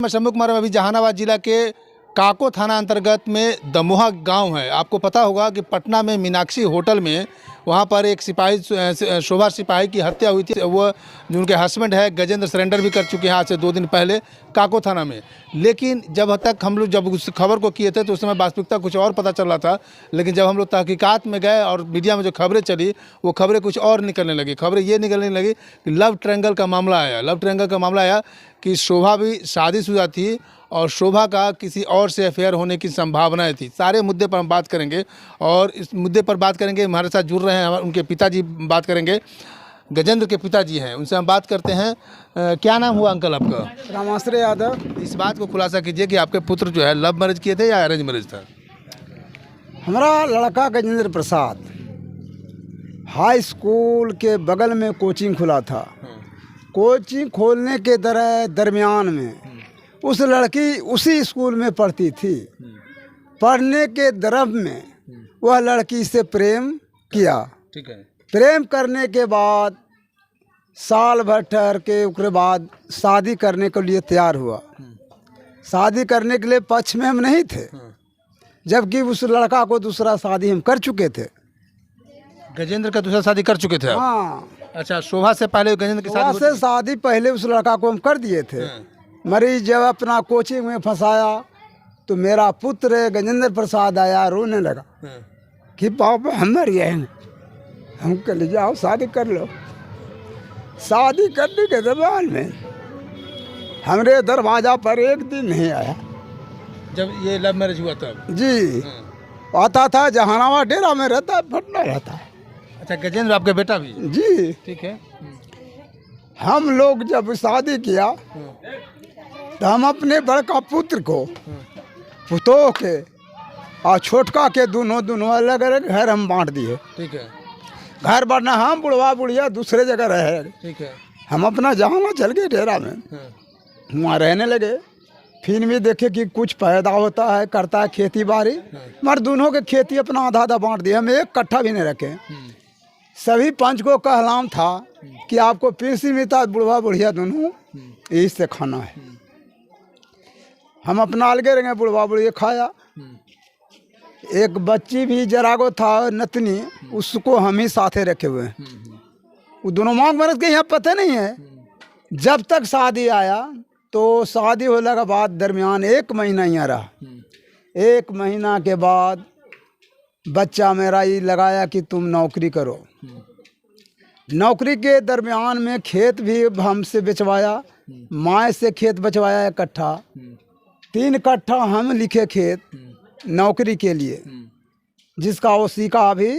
मैं शम्भू कुमार अभी जहानाबाद जिला के काको थाना अंतर्गत में दमोहा गांव है। आपको पता होगा कि पटना में मीनाक्षी होटल में वहां पर एक सिपाही शोभा सिपाही की हत्या हुई थी। वो जो उनके हस्बैंड है गजेंद्र सरेंडर भी कर चुके हैं आज से 2 दिन पहले काको थाना में। लेकिन जब तक हम लोग जब उस खबर को किए थे तो उस समय वास्तविकता कुछ और पता चल रहा था। लेकिन जब हम लोग तहकीकात में गए और मीडिया में जो खबरें चली वो खबरें कुछ और निकलने लगी। खबरें ये निकलने लगी कि लव ट्रायंगल का मामला आया। लव ट्रायंगल का मामला आया कि शोभा भी शादीशुदा थी और शोभा का किसी और से अफेयर होने की संभावनाएं थी। सारे मुद्दे पर हम बात करेंगे और इस मुद्दे पर बात करेंगे। हमारे साथ जुड़ रहे हैं उनके पिताजी, बात करेंगे। गजेंद्र के पिताजी हैं, उनसे हम बात करते हैं। क्या नाम हुआ अंकल आपका? रामाश्रय यादव। इस बात को खुलासा कीजिए कि आपके पुत्र जो है लव मैरिज किए थे या अरेंज मैरिज था? हमारा लड़का गजेंद्र प्रसाद हाई स्कूल के बगल में कोचिंग खुला था। कोचिंग खोलने के दरमियान में उस लड़की उसी स्कूल में पढ़ती थी। पढ़ने के दरब में वह लड़की से प्रेम किया। ठीक है। प्रेम करने के बाद साल भर ठहर के उसके बाद शादी करने के लिए तैयार हुआ। शादी करने के लिए पक्ष में हम नहीं थे, जबकि उस लड़का को दूसरा शादी हम कर चुके थे। गजेंद्र का दूसरा शादी कर चुके थे आप? हाँ। अच्छा, शोभा से पहले गजेंद्र के साथ से शादी पहले उस लड़का को हम कर दिए थे। मरीज जब अपना कोचिंग में फंसाया तो मेरा पुत्र गजेंद्र प्रसाद आया, रोने लगा कि पापा हम मर गए हैं। हम कह जाओ शादी कर लो। शादी करने के दरमियान में हमारे दरवाजा पर एक दिन नहीं आया। जब ये लव मैरिज हुआ तब? जी। आता था जहानाबाद डेरा में रहता है, पटना रहता है। अच्छा, गजेंद्र आपका बेटा भी? जी। ठीक है। हम लोग जब शादी किया तो हम अपने बड़का पुत्र को पुतोह के और छोटका के दोनों अलग अलग घर हम बांट दिए। ठीक है। घर बांटना, हम बुढ़वा बुढ़िया दूसरे जगह रहे। ठीक है। हम अपना जहाना चल गए डेरा में, वहाँ रहने लगे। फिर भी देखे कि कुछ पैदा होता है, करता है खेती बाड़ी, मगर दोनों के खेती अपना आधा आधा बांट दिए। हम एक कट्ठा भी नहीं रखे। सभी पंच को कहलाम था कि आपको पीसी मिलता, बुढ़वा बुढ़िया दोनों इससे खाना है। हम अपना अलगे रहेंगे, बुढ़वा बुढ़िया खाया। एक बच्ची भी जरागो था नतनी, उसको हम ही साथे रखे हुए हैं। वो दोनों मांग मरद के यहाँ पता नहीं है। जब तक शादी आया तो शादी होने के बाद दरमियान 1 महीना यहाँ रहा। 1 महीना के बाद बच्चा मेरा ये लगाया कि तुम नौकरी करो। नौकरी के दरमियान में खेत भी हमसे बेचवाया, माँ से खेत बचवाया 1 कट्ठा। 3 कट्ठा हम लिखे खेत नौकरी के लिए, जिसका वो सीका अभी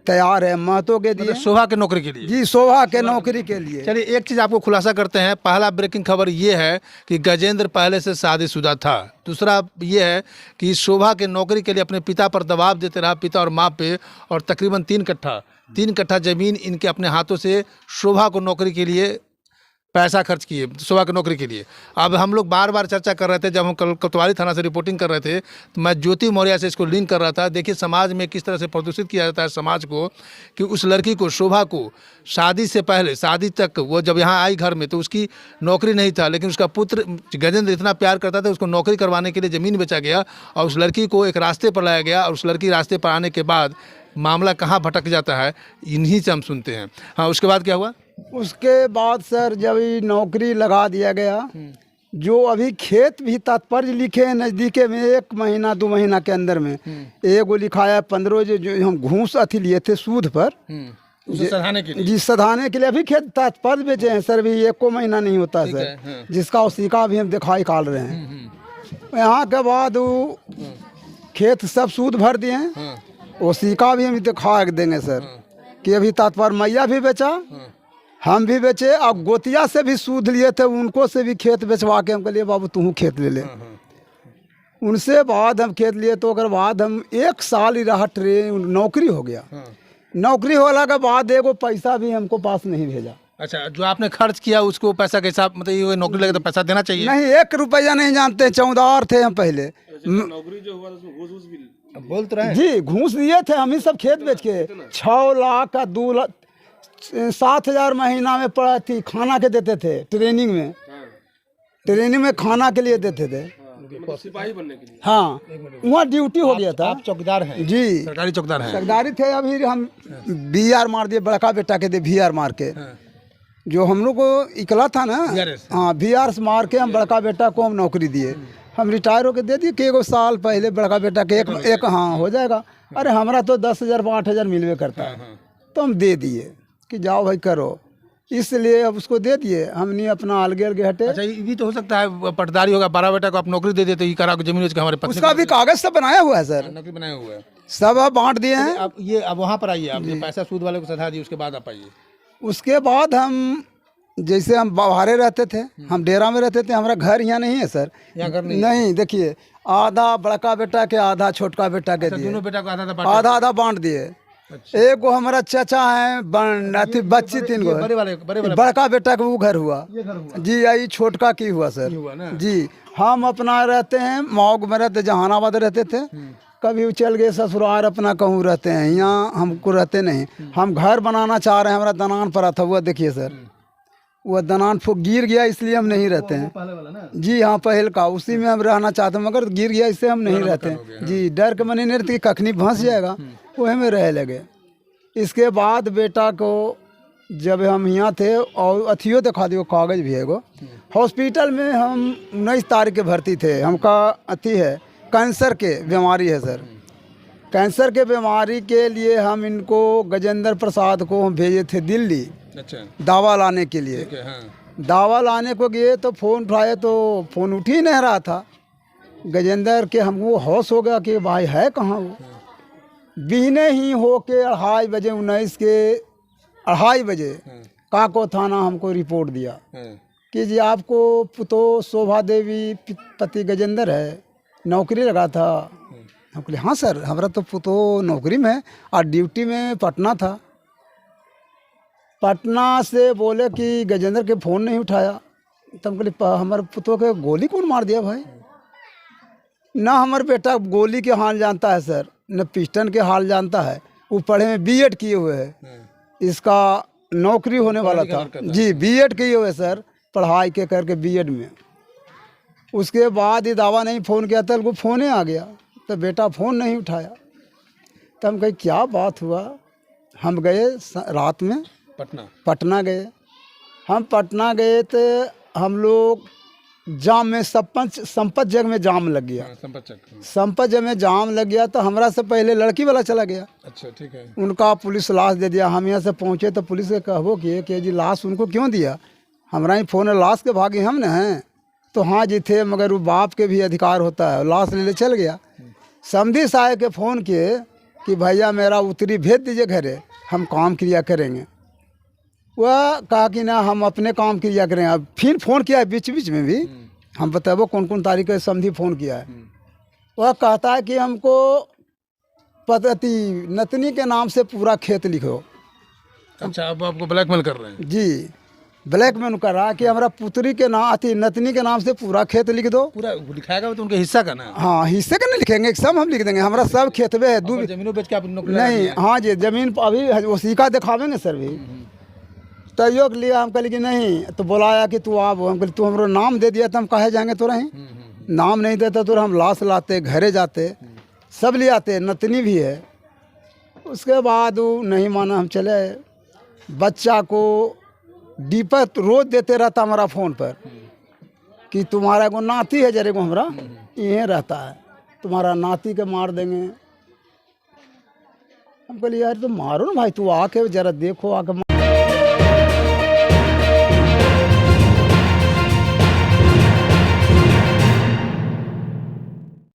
तैयार है महतो के दिए। शोभा के नौकरी के लिए? जी, शोभा के नौकरी के लिए। चलिए, एक चीज़ आपको खुलासा करते हैं। पहला ब्रेकिंग खबर ये है कि गजेंद्र पहले से शादीशुदा था। दूसरा ये है कि शोभा के नौकरी के लिए अपने पिता पर दबाव देते रहा, पिता और माँ पे, और तकरीबन 3 कट्ठा ज़मीन इनके अपने हाथों से शोभा को नौकरी के लिए पैसा खर्च किए, शोभा की नौकरी के लिए। अब हम लोग बार बार चर्चा कर रहे थे, जब हम कोतवाली थाना से रिपोर्टिंग कर रहे थे तो मैं ज्योति मौर्य से इसको लिंक कर रहा था। देखिए समाज में किस तरह से प्रदूषित किया जाता है समाज को, कि उस लड़की को, शोभा को, शादी से पहले, शादी तक वो जब यहाँ आई घर में तो उसकी नौकरी नहीं था, लेकिन उसका पुत्र गजेंद्र इतना प्यार करता था, उसको नौकरी करवाने के लिए ज़मीन बेचा गया और उस लड़की को एक रास्ते पर लाया गया। और उस लड़की रास्ते पर आने के बाद मामला कहाँ भटक जाता है, इन्हीं से हम सुनते हैं। हाँ, उसके बाद क्या हुआ? उसके बाद सर जब ये नौकरी लगा दिया गया, जो अभी खेत भी तात्पर्य लिखे हैं नज़दीके में 1 महीना 2 महीना के अंदर में एगो लिखाया 15 जो हम घूस अथी लिए थे सूद पर सधाने के लिए। जी, सधाने के लिए अभी खेत तात्पर्य बेचे हैं सर, भी 1 महीना नहीं होता सर। जिसका वो सीका भी हम दिखाई काल रहे हैं। यहाँ के बाद वो खेत सब सूद भर दिए हैं, वो सीका भी हम दिखा देंगे सर कि अभी तात्पर्य मैया भी बेचा, हम भी बेचे, और गोतिया से भी सूद लिए थे, उनको से भी खेत बेचवा के हम कह लिए बाबू तू खेत ले ले। उनसे बाद हम खेत लिए तो अगर बाद हम 1 साल ही रहा, नौकरी हो गया। नौकरी होने के बाद एगो पैसा भी हमको पास नहीं भेजा। अच्छा, जो आपने खर्च किया उसको पैसा के हिसाब, मतलब ये नौकरी लगे तो पैसा देना चाहिए? नहीं, 1 रुपया नहीं जानते। 14 थे हम पहले। नौकरी जो हुआ उसमें घूस भी बोल तो रहे जी, घूस दिए थे हम ही सब खेत बेच के। 6 लाख का 2 लाख 7,000 महीना में पड़ा थी, खाना के देते थे ट्रेनिंग में। ट्रेनिंग में खाना के लिए देते थे। मतलब सिपाही बनने के लिए। हाँ, वहाँ ड्यूटी हो गया था। आप चौकीदार हैं? जी, सरकारी चौकीदार हैं? सरदारी थे। अभी हम बीआर मार दिए, बड़का बेटा के दे बीआर मार के। जो हम लोग को इकला था ना, हाँ, बीआर से मार के हम बड़का बेटा को हम नौकरी दिए। हम रिटायर होके दे दिए कि 1 साल पहले बड़का बेटा के एक हाँ हो जाएगा। अरे हमारा तो 10,000 8,000 मिलवे करता है, तो हम दे दिए कि जाओ भाई करो, इसलिए अब उसको दे दिए। हम नहीं अपना अलगे अलगे हटे। अच्छा, ये भी तो हो सकता है पटदारी होगा, बड़ा बेटा को आप नौकरी दे देते, ये करा के जमीन हमारे पत्नी उसका भी कागज सब बनाया हुआ है सर, नौकरी बनाए हुए है। सब अब बांट दिए हैं। आप ये अब वहाँ पर आइए, आप ये पैसा सूद वाले को सधा दिए, उसके बाद आप आइए। उसके बाद हम जैसे हम बाहरे रहते थे, हम डेरा में रहते थे, हमारा घर यहाँ नहीं है सर। यहाँ घर नहीं, देखिए आधा बड़का बेटा के आधा छोटका बेटा के दिए, दोनों बेटा को आधा आधा बांट दिए। एक को हमारा चाचा है, बच्ची 3 गो, बड़े बड़का बेटा का वो घर हुआ जी, यही छोटका की हुआ सर जी। हम अपना रहते हैं मऊ में रहते, जहानाबाद रहते थे। कभी वो चल गए ससुराल अपना, कहूँ रहते हैं, यहाँ हमको रहते नहीं। हम घर बनाना चाह रहे हैं, हमारा दनान पड़ा था, वो देखिए सर, वो दनान गिर गया, इसलिए हम नहीं रहते हैं जी। हाँ, पहल का उसी में हम रहना चाहते हैं, मगर गिर गया, इससे हम नहीं रहते हैं जी। डर के मनी नहीं रहते कि कखनी फंस जाएगा, वही में रह लगे। इसके बाद बेटा को जब हम यहाँ थे, और अथियो दिखा दियो, कागज भी है एगो, हॉस्पिटल में हम 19 तारीख के भर्ती थे। हमका अथी है, कैंसर के बीमारी है सर। कैंसर के बीमारी के लिए हम इनको गजेंद्र प्रसाद को हम भेजे थे दिल्ली। अच्छा, दवा लाने के लिए। दवा लाने को गए तो फ़ोन उठाए तो फ़ोन उठ ही नहीं रहा था। गजेंद्र के हमको होश हो गया कि भाई है कहाँ वो। बिहने ही हो के 2:30 बजे 19 के 2:30 बजे काको थाना हमको रिपोर्ट दिया कि जी आपको पुतो शोभा देवी पति गजेंद्र है, नौकरी लगा था। हम बोले हाँ सर, हमारा तो पुतो नौकरी में है और ड्यूटी में पटना था। पटना से बोले कि गजेंद्र के फ़ोन नहीं उठाया। तब बोले हमारे पुतो के गोली कौन मार दिया भाई? ना हमारे बेटा गोली के हाल जानता है सर, न पिस्टन के हाल जानता है। वो पढ़े में बीएड किए हुए है, इसका नौकरी होने वाला था जी। बीएड किए हुए सर, पढ़ाई के करके बीएड में। उसके बाद ये दावा नहीं फ़ोन किया था, उनको फ़ोन आ गया तो बेटा फ़ोन नहीं उठाया। तो हम कहे क्या बात हुआ। हम गए रात में पटना गए। हम पटना गए तो हम लोग जाम में संपत जग में जाम लग गया। संपत जग में जाम लग गया तो हमरा से पहले लड़की वाला चला गया। अच्छा, ठीक है। उनका पुलिस लाश दे दिया। हम यहाँ से पहुँचे तो पुलिस के कहबो किए कि जी लाश उनको क्यों दिया? हमारा ही फ़ोन है, लाश के भागी हम न हैं। तो हाँ जी थे, मगर वो बाप के भी अधिकार होता है, लाश ले चल गया। समधी साहब के फ़ोन किए कि भैया मेरा उत्तरी भेज दीजिए घरे, हम काम क्रिया करेंगे। वह कहा कि ना हम अपने काम क्रिया करें। अब फिर फ़ोन किया है बीच बीच में भी, हम बताबो कौन कौन तारीख के समझी फ़ोन किया है। वह कहता है कि हमको पति नतनी के नाम से पूरा खेत लिखो। अच्छा, अब आपको ब्लैकमेल कर रहे हैं जी, ब्लैकमेल कर रहा है कि हमारा पुत्री के नाम अति नतनी के नाम से पूरा खेत लिख दो। पूरा लिखाएगा तो उनके हिस्सा का ना? हाँ, हिस्से का नहीं लिखेंगे, सब हम लिख देंगे। हमारा सब खेतवे है, जमीनों बेच के आप नहीं। हाँ जी, जमीन अभी वसीका दिखावेंगे सर भी। तैयो के लिए हम कहली कि नहीं, तो बुलाया कि तू आप, हम कहली तू हमारा नाम दे दिया तो हम कहे जाएंगे तो रहीं। नाम नहीं देता तो हम लाश लाते, घरे जाते, सब ले आते, नतनी भी है। उसके बाद वो नहीं माना, हम चले आए। बच्चा को दीपक रोज देते रहता हमारा फ़ोन पर कि तुम्हारा को नाती है जरे को हमारा यहीं रहता है, तुम्हारा नाती के मार देंगे। हम कहली यार तुम मारो ना भाई, तू आके जरा देखो आके